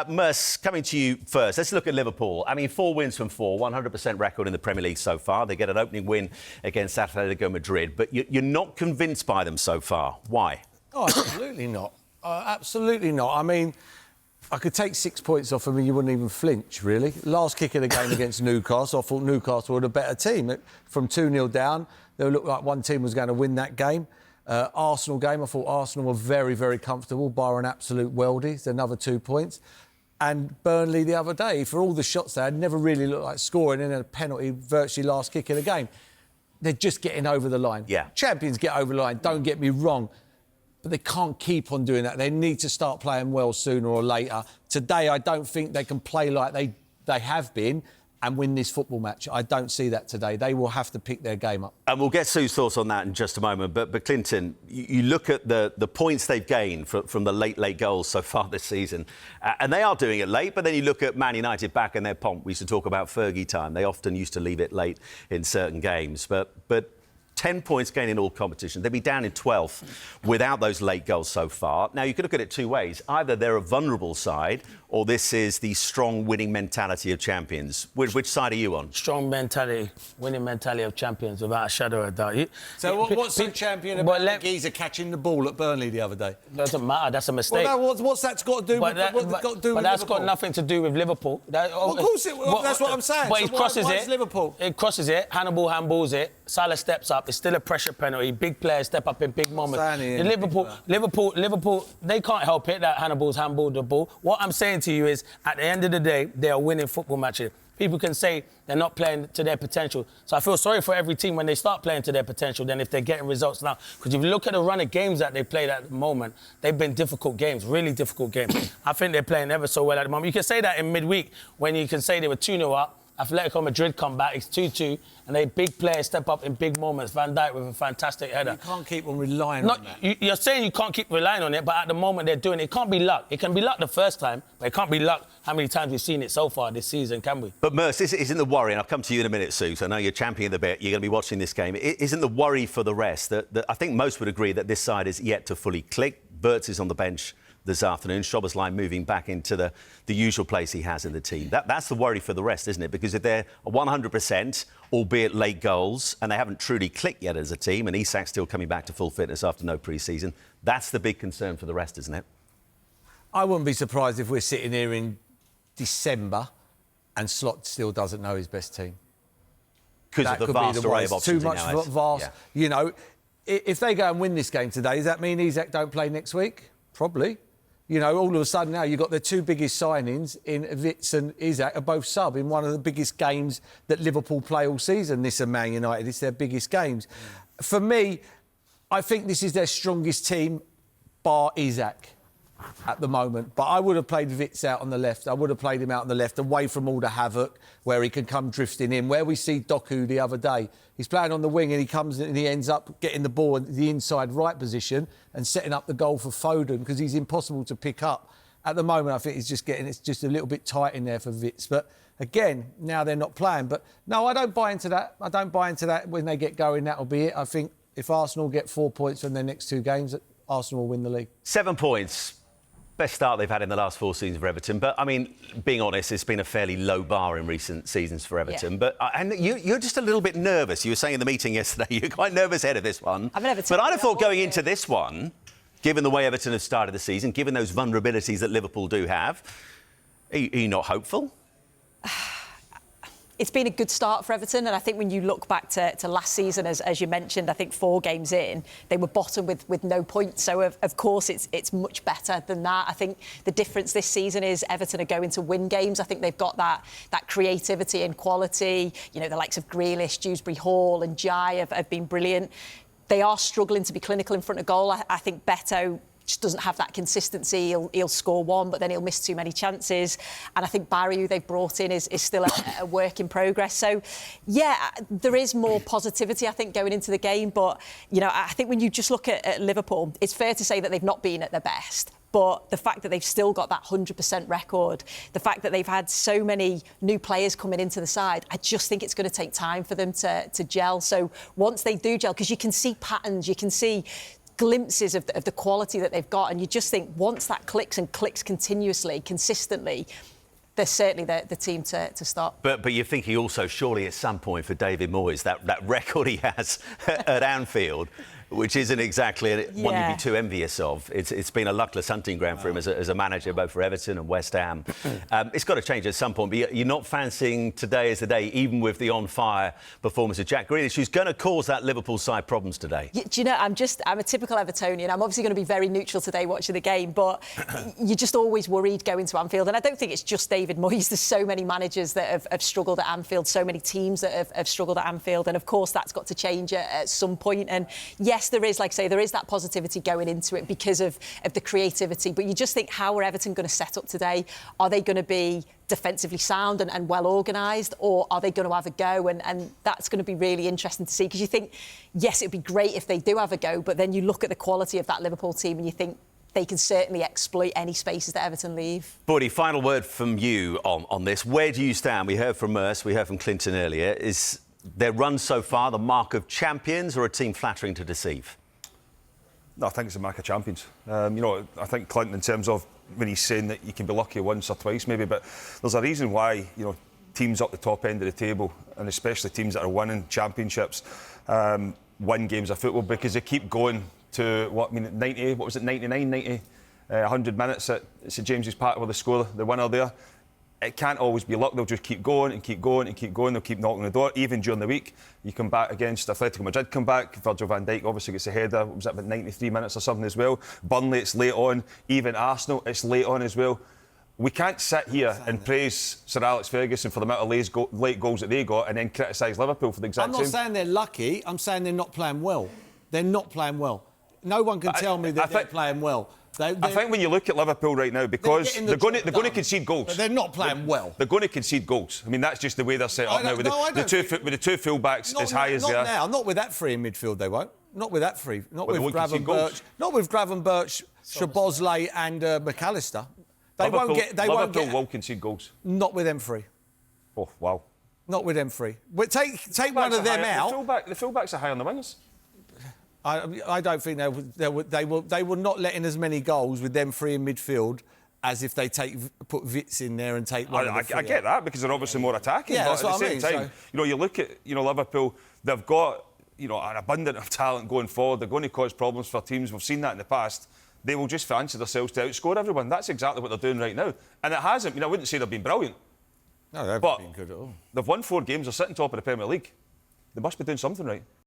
Mers, coming to you first. Let's look at Liverpool. I mean, 4 wins from 4, 100% record in the Premier League so far. They get an opening win against Atletico Madrid, but you're not convinced by them so far. Why? Oh, absolutely not. Absolutely not. I mean, I could take 6 points off them and you wouldn't even flinch, really. Last kick of the game against Newcastle, I thought Newcastle were a better team. From 2-0 down, they looked like one team was going to win that game. Arsenal game, I thought Arsenal were very, very comfortable, bar an absolute worldie. It's another 2 points. And Burnley the other day, for all the shots they had, never really looked like scoring, and then a penalty, virtually last kick of the game. They're just getting over the line. Yeah. Champions get over the line, don't get me wrong. But they can't keep on doing that. They need to start playing well sooner or later. Today, I don't think they can play like they have been and win this football match. I don't see that today. They will have to pick their game up. And we'll get Sue's thoughts on that in just a moment. But Clinton, you look at the points they've gained from the late goals so far this season, and they are doing it late, but then you look at Man United back in their pomp. We used to talk about Fergie time. They often used to leave it late in certain games. But 10 points gained in all competitions. They'd be down in 12th without those late goals so far. Now, you could look at it two ways. Either they're a vulnerable side or this is the strong winning mentality of champions. Which side are you on? Strong mentality, winning mentality of champions, witithout a shadow of a doubt. So what's the champion about the geezer catching the ball at Burnley the other day? Doesn't matter, that's a mistake. Well, what's that got to do with Liverpool? But that's got nothing to do with Liverpool. Of course, that's what I'm saying. But so he crosses it. Liverpool? It crosses it, Hannibal handballs it, Salah steps up, it's still a pressure penalty, big players step up in big moments. Liverpool, they can't help it that Hannibal's handballed the ball. What I'm saying to you is, at the end of the day, they are winning football matches. People can say they're not playing to their potential. So I feel sorry for every team when they start playing to their potential than if they're getting results now. Because if you look at the run of games that they played at the moment, they've been difficult games, really difficult games. I think they're playing ever so well at the moment. You can say that in midweek when you can say they were 2-0 up. Atletico Madrid come back, it's 2-2, and they big players step up in big moments. Van Dijk with a fantastic header. You can't keep on relying on that. You're saying you can't keep relying on it, but at the moment they're doing it. It can't be luck. It can be luck the first time, but it can't be luck how many times we've seen it so far this season, can we? But Merce, isn't the worry, and I'll come to you in a minute, Sue, so I know you're championing the bit, you're going to be watching this game. Isn't the worry for the rest that I think most would agree that this side is yet to fully click? Bertz is on the bench this afternoon. Szoboszlai moving back into the usual place he has in the team. That's the worry for the rest, isn't it? Because if they're 100%, albeit late goals, and they haven't truly clicked yet as a team, and Isak's still coming back to full fitness after no pre-season, that's the big concern for the rest, isn't it? I wouldn't be surprised if we're sitting here in December and Slot still doesn't know his best team. Because of the vast array of options. Too much vast. Yeah. You know, if they go and win this game today, does that mean Isak don't play next week? Probably. You know, all of a sudden now you've got their two biggest signings in Wits and Isak are both sub in one of the biggest games that Liverpool play all season. This and Man United, it's their biggest games. For me, I think this is their strongest team, bar Isak, at the moment. But I would have played Wits out on the left. I would have played him out on the left, away from all the havoc, where he can come drifting in. Where we see Doku the other day, he's playing on the wing and he comes and he ends up getting the ball in the inside right position and setting up the goal for Foden because he's impossible to pick up. At the moment, I think it's just a little bit tight in there for Wits. But again, now they're not playing. But no, I don't buy into that. I don't buy into that. When they get going, that'll be it. I think if Arsenal get 4 points from their next two games, Arsenal will win the league. 7 points. Best start they've had in the last 4 seasons for Everton. But, I mean, being honest, it's been a fairly low bar in recent seasons for Everton. Yeah. But and you're just a little bit nervous. You were saying in the meeting yesterday you're quite nervous ahead of this one. I'm an Everton. But I'd have thought going into this one, given the way Everton have started the season, given those vulnerabilities that Liverpool do have, are you not hopeful? It's been a good start for Everton, and I think when you look back to last season, as you mentioned, I think 4 games in, they were bottom with no points. So, of course, it's much better than that. I think the difference this season is Everton are going to win games. I think they've got that creativity and quality. You know, the likes of Grealish, Dewsbury Hall and Jai have been brilliant. They are struggling to be clinical in front of goal. I think Beto just doesn't have that consistency. He'll score 1, but then he'll miss too many chances. And I think Barry, who they've brought in, is still a work in progress. So, yeah, there is more positivity, I think, going into the game. But, you know, I think when you just look at Liverpool, it's fair to say that they've not been at their best. But the fact that they've still got that 100% record, the fact that they've had so many new players coming into the side, I just think it's going to take time for them to gel. So once they do gel, because you can see patterns, you can see glimpses of the quality that they've got, and you just think once that clicks and clicks continuously, consistently, they're certainly the team to stop. But you're thinking also, surely at some point for David Moyes, that record he has at Anfield, which isn't exactly one you'd be too envious of. It's been a luckless hunting ground for him as a manager, both for Everton and West Ham. It's got to change at some point, but you're not fancying today as the day, even with the on-fire performance of Jack Grealish, who's going to cause that Liverpool side problems today. Do you know, I'm a typical Evertonian. I'm obviously going to be very neutral today watching the game, but you're just always worried going to Anfield. And I don't think it's just David Moyes. There's so many managers that have struggled at Anfield, so many teams that have struggled at Anfield. And, of course, that's got to change at some point. And, yes, there is, like I say, there is that positivity going into it because of the creativity. But you just think, how are Everton going to set up today? Are they going to be defensively sound and well organised, or are they going to have a go? And that's going to be really interesting to see, because you think, yes, it'd be great if they do have a go, but then you look at the quality of that Liverpool team and you think they can certainly exploit any spaces that Everton leave. Buddy, final word from you on this. Where do you stand? We heard from Merce, we heard from Clinton earlier. Is their run so far the mark of champions or a team flattering to deceive? No, I think it's a mark of champions. I think Clinton, in terms of when he's saying that you can be lucky once or twice maybe, but there's a reason why, teams up the top end of the table, and especially teams that are winning championships, win games of football, because they keep going to 99, 100 minutes at St James's Park where they score the winner there. It can't always be luck. They'll just keep going and keep going and keep going. They'll keep knocking the door. Even during the week, you come back against Atletico Madrid, Virgil van Dijk obviously gets a header. Was that about 93 minutes or something as well? Burnley, it's late on. Even Arsenal, it's late on as well. We can't sit here and praise Sir Alex Ferguson for the amount of late goals that they got and then criticise Liverpool for the exact same. I'm not saying they're lucky. I'm saying they're not playing well. They're not playing well. No one can tell me that they're playing well. I think when you look at Liverpool right now, because they're going to concede goals. But they're not playing well. They're going to concede goals. I mean, that's just the way they're set up now with the two full-backs as high as they are. Not now. Not with that three in midfield, they won't. Not with that three. Not with Gravenberch. Not with Gravenberch, Szoboszlai and McAllister. Liverpool will concede goals. Not with them three. Oh, wow. Not with them three. But take one of them out. The full-backs are high on the wings. I don't think they will not let in as many goals with them three in midfield as if they put Wits in there and take one. I get that, because they're obviously more attacking. Yeah, but that's at the same time, you look at Liverpool. They've got an abundance of talent going forward. They're going to cause problems for teams. We've seen that in the past. They will just fancy themselves to outscore everyone. That's exactly what they're doing right now, and it hasn't. I wouldn't say they've been brilliant. No, they haven't been good at all. They've won 4 games. They're sitting top of the Premier League. They must be doing something right.